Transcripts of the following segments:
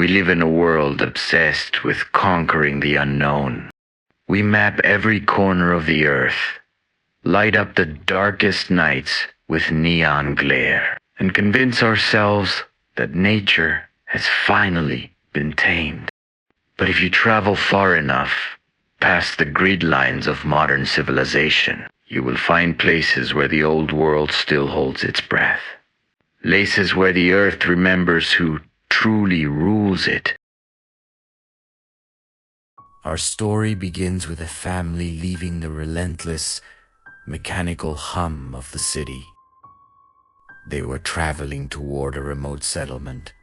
We live in a world obsessed with conquering the unknown. We map every corner of the earth, light up the darkest nights with neon glare, and convince ourselves that nature has finally been tamed. But if you travel far enough, past the grid lines of modern civilization, you will find places where the old world still holds its breath. Places where the earth remembers who truly rules it. Our story begins with a family leaving the relentless, mechanical hum of the city. They were traveling toward a remote settlement,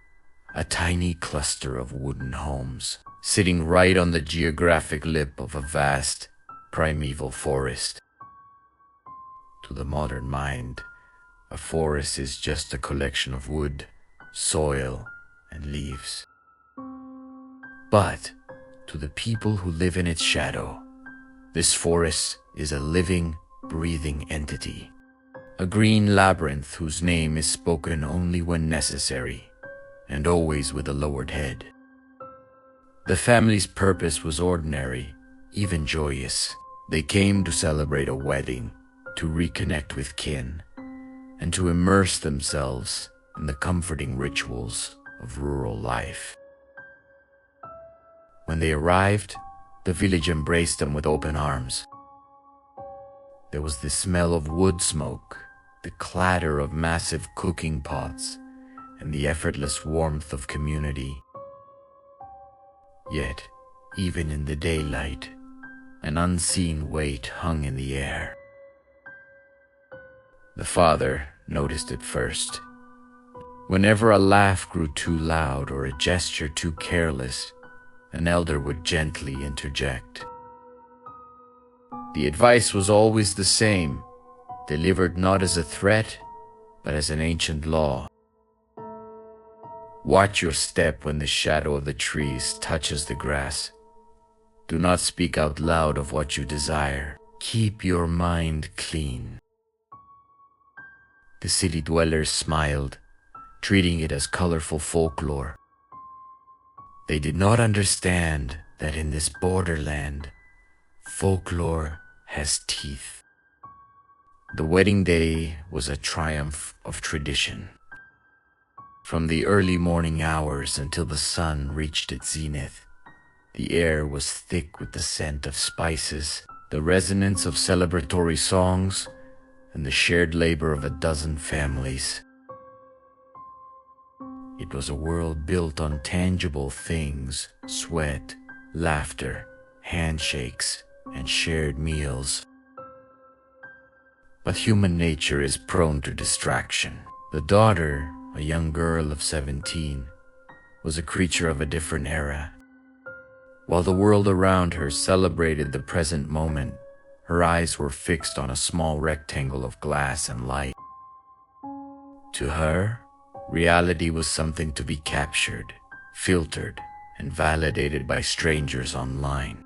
a tiny cluster of wooden homes, sitting right on the geographic lip of a vast, primeval forest. To the modern mind, a forest is just a collection of wood, soil, and leaves. But to the people who live in its shadow, this forest is a living, breathing entity, a green labyrinth whose name is spoken only when necessary, and always with a lowered head. The family's purpose was ordinary, even joyous. They came to celebrate a wedding, to reconnect with kin, and to immerse themselves in the comforting rituals of rural life. When they arrived, the village embraced them with open arms. There was the smell of wood smoke, the clatter of massive cooking pots, and the effortless warmth of community. Yet, even in the daylight, an unseen weight hung in the air. The father noticed it first. Whenever a laugh grew too loud or a gesture too careless, an elder would gently interject. The advice was always the same, delivered not as a threat, but as an ancient law. Watch your step when the shadow of the trees touches the grass. Do not speak out loud of what you desire. Keep your mind clean. The city dwellers smiled, treating it as colorful folklore. They did not understand that in this borderland, folklore has teeth. The wedding day was a triumph of tradition. From the early morning hours until the sun reached its zenith, the air was thick with the scent of spices, the resonance of celebratory songs, and the shared labor of a dozen families. It was a world built on tangible things, sweat, laughter, handshakes, and shared meals. But human nature is prone to distraction. The daughter, a young girl of 17, was a creature of a different era. While the world around her celebrated the present moment, her eyes were fixed on a small rectangle of glass and light. To her, reality was something to be captured, filtered, and validated by strangers online.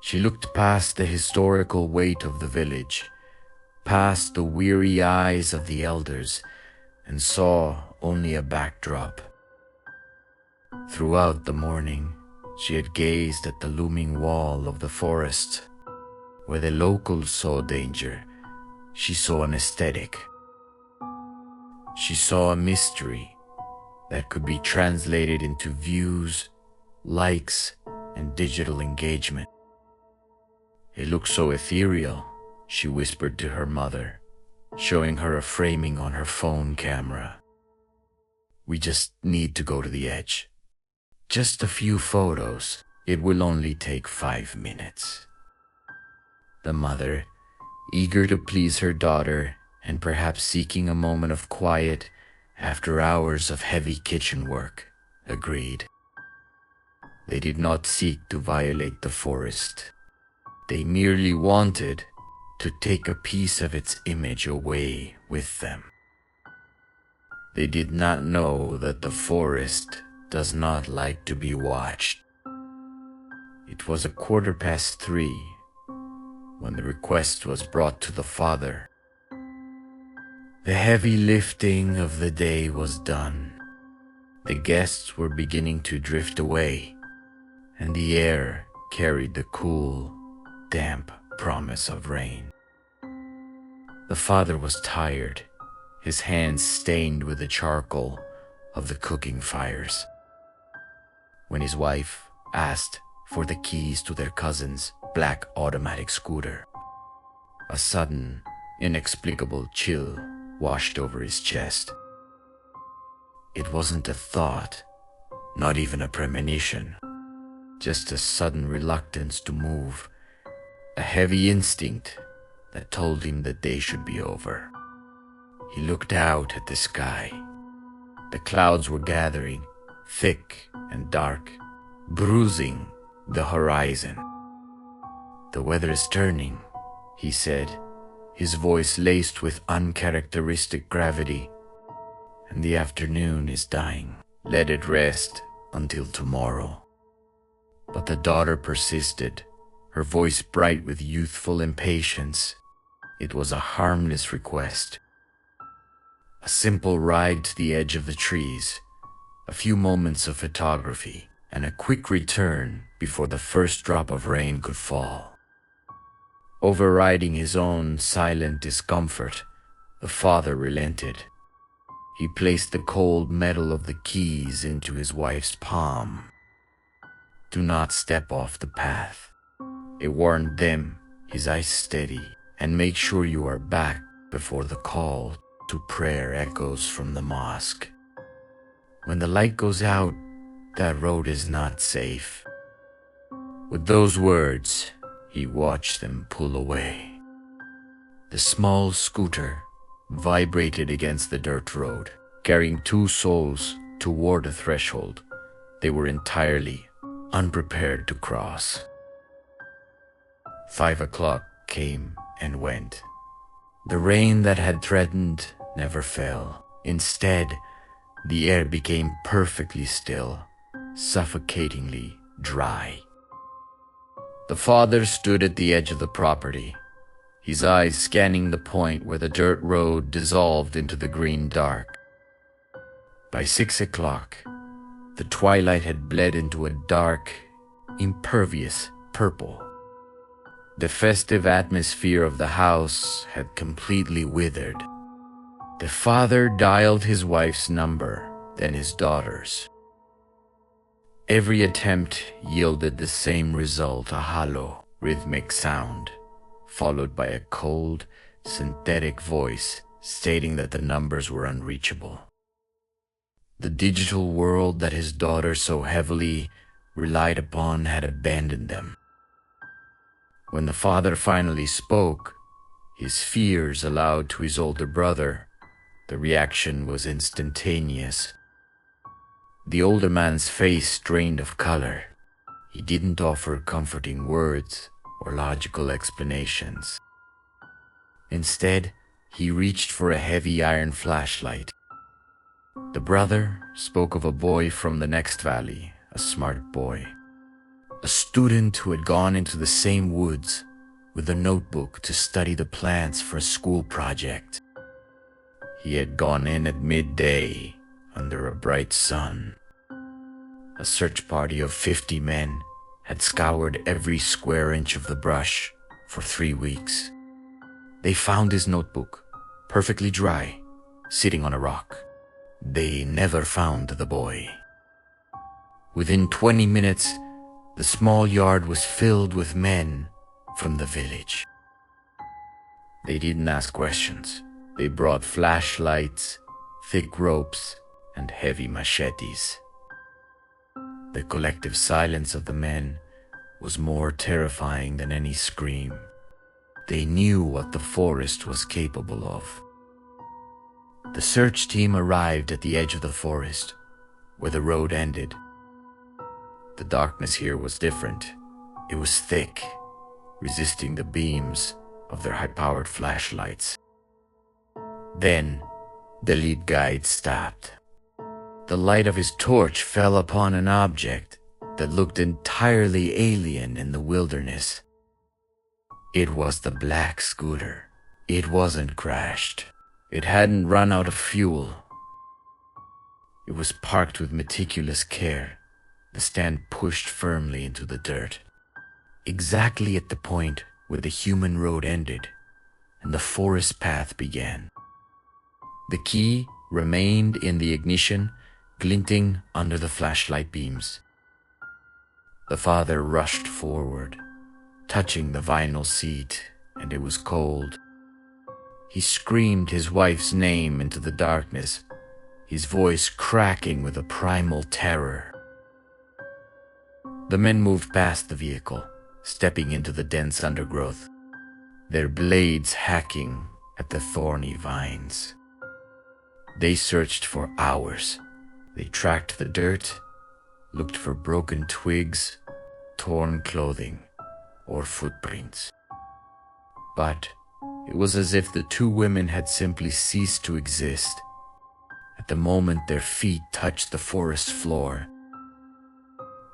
She looked past the historical weight of the village, past the weary eyes of the elders, and saw only a backdrop. Throughout the morning, she had gazed at the looming wall of the forest. Where the locals saw danger, she saw an aesthetic. She saw a mystery that could be translated into views, likes, and digital engagement. It looked so ethereal, she whispered to her mother, showing her a framing on her phone camera. We just need to go to the edge. Just a few photos. It will only take 5 minutes. The mother, eager to please her daughter and perhaps seeking a moment of quiet after hours of heavy kitchen work, agreed. They did not seek to violate the forest. They merely wanted to take a piece of its image away with them. They did not know that the forest does not like to be watched. It was 3:15 when the request was brought to the father. The heavy lifting of the day was done. The guests were beginning to drift away, and the air carried the cool, damp promise of rain. The father was tired, his hands stained with the charcoal of the cooking fires. When his wife asked for the keys to their cousin's black automatic scooter, a sudden, inexplicable chill washed over his chest. It wasn't a thought, not even a premonition, just a sudden reluctance to move, a heavy instinct that told him the day should be over. He looked out at the sky. The clouds were gathering, thick and dark, bruising the horizon. "The weather is turning," he said, his voice laced with uncharacteristic gravity. "And the afternoon is dying. Let it rest until tomorrow." But the daughter persisted, her voice bright with youthful impatience. It was a harmless request. A simple ride to the edge of the trees, a few moments of photography, and a quick return before the first drop of rain could fall. Overriding his own silent discomfort, the father relented. He placed the cold metal of the keys into his wife's palm. "Do not step off the path," it warned them, his eyes steady, "and make sure you are back before the call to prayer echoes from the mosque. When the light goes out, that road is not safe." With those words, he watched them pull away. The small scooter vibrated against the dirt road, carrying two souls toward a threshold they were entirely unprepared to cross. 5 o'clock came and went. The rain that had threatened never fell. Instead, the air became perfectly still, suffocatingly dry. The father stood at the edge of the property, his eyes scanning the point where the dirt road dissolved into the green dark. By 6 o'clock, the twilight had bled into a dark, impervious purple. The festive atmosphere of the house had completely withered. The father dialed his wife's number, then his daughter's. Every attempt yielded the same result, a hollow, rhythmic sound, followed by a cold, synthetic voice stating that the numbers were unreachable. The digital world that his daughter so heavily relied upon had abandoned them. When the father finally spoke, his fears aloud to his older brother, the reaction was instantaneous. The older man's face drained of color. He didn't offer comforting words or logical explanations. Instead, he reached for a heavy iron flashlight. The brother spoke of a boy from the next valley, a smart boy. A student who had gone into the same woods with a notebook to study the plants for a school project. He had gone in at midday under a bright sun. A search party of 50 men had scoured every square inch of the brush for 3 weeks. They found his notebook, perfectly dry, sitting on a rock. They never found the boy. Within 20 minutes, the small yard was filled with men from the village. They didn't ask questions. They brought flashlights, thick ropes, and heavy machetes. The collective silence of the men was more terrifying than any scream. They knew what the forest was capable of. The search team arrived at the edge of the forest, where the road ended. The darkness here was different. It was thick, resisting the beams of their high-powered flashlights. Then, the lead guide stopped. The light of his torch fell upon an object that looked entirely alien in the wilderness. It was the black scooter. It wasn't crashed. It hadn't run out of fuel. It was parked with meticulous care, the stand pushed firmly into the dirt, exactly at the point where the human road ended and the forest path began. The key remained in the ignition, glinting under the flashlight beams. The father rushed forward, touching the vinyl seat, and it was cold. He screamed his wife's name into the darkness, his voice cracking with a primal terror. The men moved past the vehicle, stepping into the dense undergrowth, their blades hacking at the thorny vines. They searched for hours. They tracked the dirt, looked for broken twigs, torn clothing, or footprints. But it was as if the two women had simply ceased to exist. At the moment their feet touched the forest floor,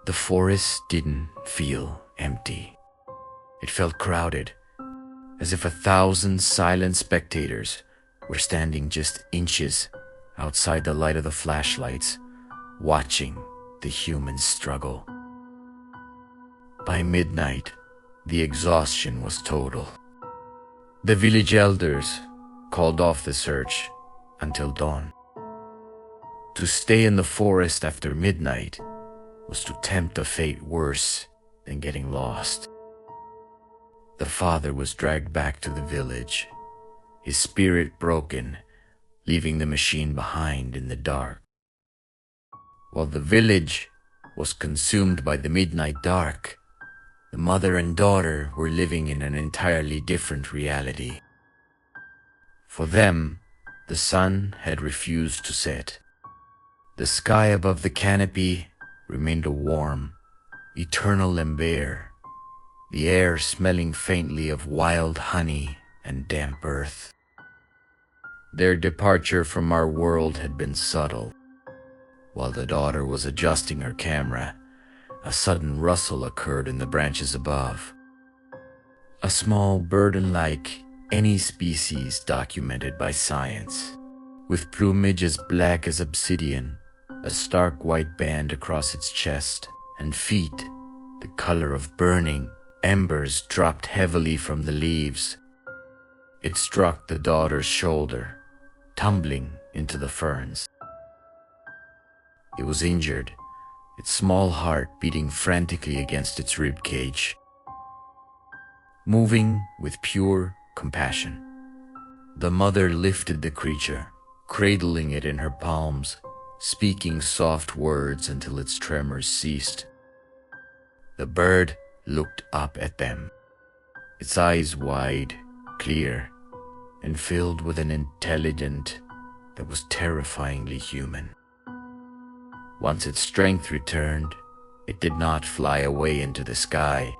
the forest didn't feel empty. It felt crowded, as if 1,000 silent spectators were standing just inches outside the light of the flashlights, watching the humans struggle. By midnight, the exhaustion was total. The village elders called off the search until dawn. To stay in the forest after midnight was to tempt a fate worse than getting lost. The father was dragged back to the village, his spirit broken, leaving the machine behind in the dark. While the village was consumed by the midnight dark, the mother and daughter were living in an entirely different reality. For them, the sun had refused to set. The sky above the canopy remained a warm, eternal and bare, the air smelling faintly of wild honey and damp earth. Their departure from our world had been subtle. While the daughter was adjusting her camera, a sudden rustle occurred in the branches above. A small bird unlike any species documented by science, with plumage as black as obsidian, a stark white band across its chest, and feet the color of burning embers dropped heavily from the leaves. It struck the daughter's shoulder, tumbling into the ferns. It was injured, its small heart beating frantically against its rib cage. Moving with pure compassion, the mother lifted the creature, cradling it in her palms, speaking soft words until its tremors ceased. The bird looked up at them, its eyes wide, clear, and filled with an intelligence that was terrifyingly human. Once its strength returned, it did not fly away into the sky.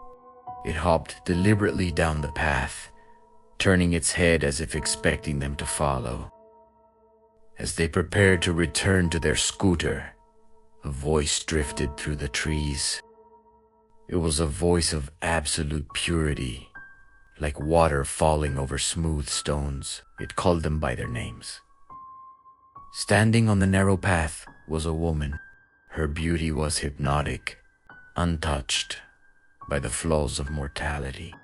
It hopped deliberately down the path, turning its head as if expecting them to follow. As they prepared to return to their scooter, a voice drifted through the trees. It was a voice of absolute purity, like water falling over smooth stones. It called them by their names. Standing on the narrow path was a woman. Her beauty was hypnotic, untouched by the flaws of mortality.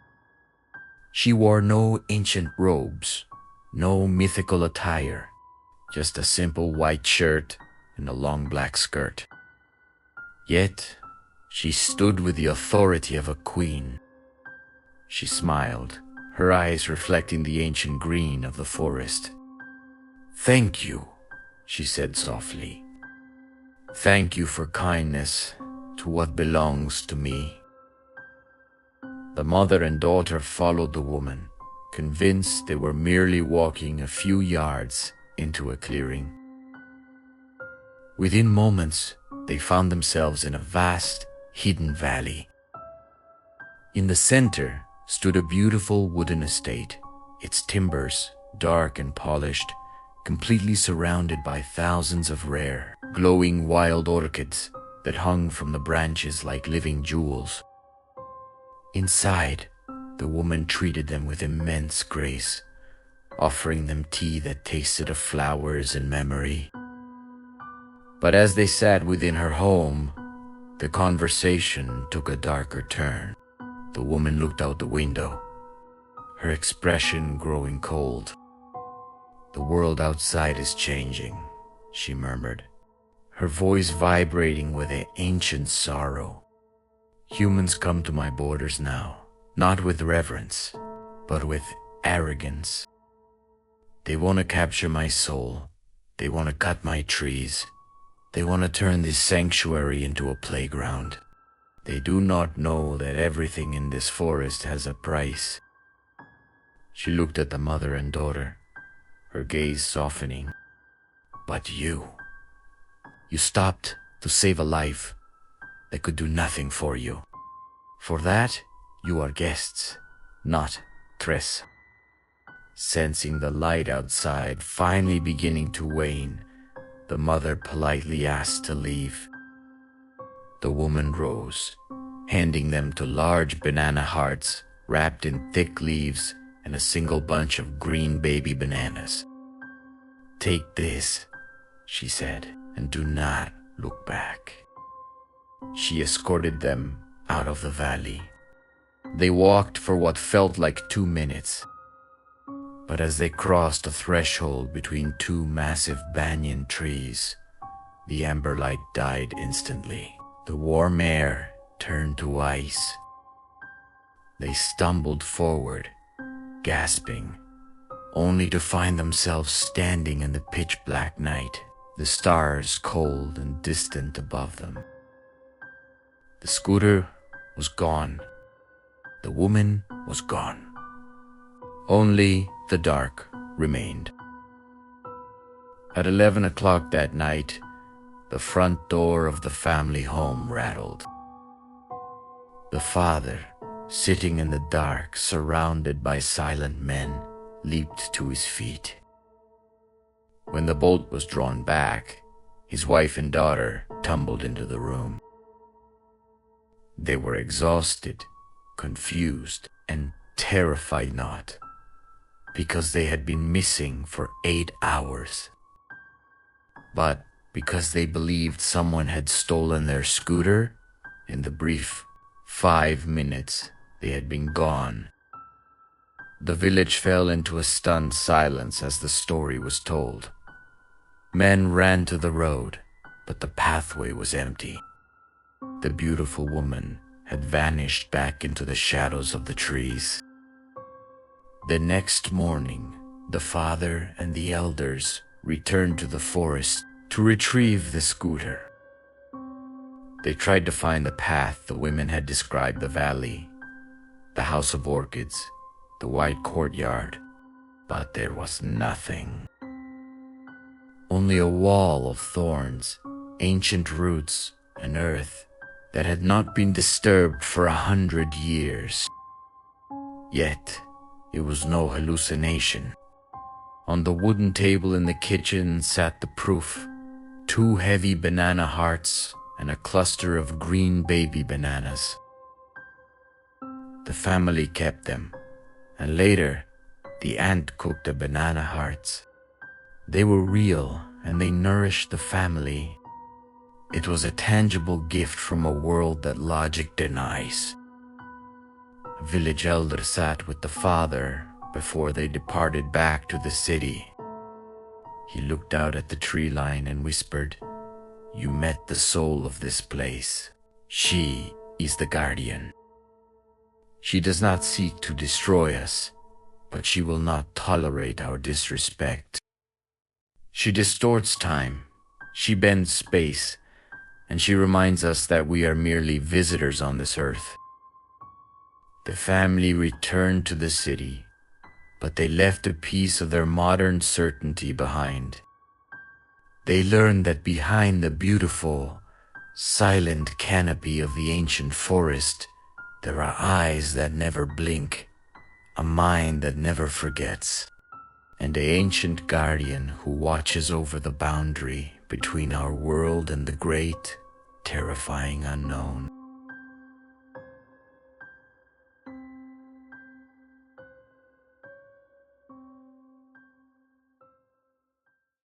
She wore no ancient robes, no mythical attire, just a simple white shirt and a long black skirt. Yet, she stood with the authority of a queen. She smiled, her eyes reflecting the ancient green of the forest. "Thank you," she said softly. "Thank you for kindness to what belongs to me." The mother and daughter followed the woman, convinced they were merely walking a few yards into a clearing. Within moments, they found themselves in a vast, hidden valley. In the center stood a beautiful wooden estate, its timbers, dark and polished, completely surrounded by thousands of rare, glowing wild orchids that hung from the branches like living jewels. Inside, the woman treated them with immense grace, offering them tea that tasted of flowers and memory. But as they sat within her home, the conversation took a darker turn. The woman looked out the window, her expression growing cold. "The world outside is changing," she murmured, her voice vibrating with an ancient sorrow. "Humans come to my borders now, not with reverence, but with arrogance. They want to capture my soul. They want to cut my trees. They want to turn this sanctuary into a playground. They do not know that everything in this forest has a price." She looked at the mother and daughter, her gaze softening. "But you stopped to save a life that could do nothing for you. For that, you are guests, not tres." Sensing the light outside finally beginning to wane, the mother politely asked to leave. The woman rose, handing them two large banana hearts wrapped in thick leaves and a single bunch of green baby bananas. "Take this," she said, "and do not look back." She escorted them out of the valley. They walked for what felt like 2 minutes. But as they crossed the threshold between two massive banyan trees, the amber light died instantly. The warm air turned to ice. They stumbled forward, gasping, only to find themselves standing in the pitch-black night, the stars cold and distant above them. The scooter was gone. The woman was gone. Only the dark remained. At 11 o'clock that night, the front door of the family home rattled. The father, sitting in the dark, surrounded by silent men, leaped to his feet. When the bolt was drawn back, his wife and daughter tumbled into the room. They were exhausted, confused, and terrified not, because they had been missing for 8 hours, but because they believed someone had stolen their scooter in the brief 5 minutes they had been gone. The village fell into a stunned silence as the story was told. Men ran to the road, but the pathway was empty. The beautiful woman had vanished back into the shadows of the trees. The next morning, the father and the elders returned to the forest to retrieve the scooter. They tried to find the path the women had described: the valley, the house of orchids, the wide courtyard, but there was nothing. Only a wall of thorns, ancient roots, and earth that had not been disturbed for 100 years. Yet, it was no hallucination. On the wooden table in the kitchen sat the proof: 2 heavy banana hearts and a cluster of green baby bananas. The family kept them, and later, the aunt cooked the banana hearts. They were real, and they nourished the family. It was a tangible gift from a world that logic denies. A village elder sat with the father before they departed back to the city. He looked out at the tree line and whispered, "You met the soul of this place. She is the guardian. She does not seek to destroy us, but she will not tolerate our disrespect. She distorts time, she bends space, and she reminds us that we are merely visitors on this earth." The family returned to the city, but they left a piece of their modern certainty behind. They learned that behind the beautiful, silent canopy of the ancient forest, there are eyes that never blink, a mind that never forgets, and an ancient guardian who watches over the boundary between our world and the great, terrifying unknown.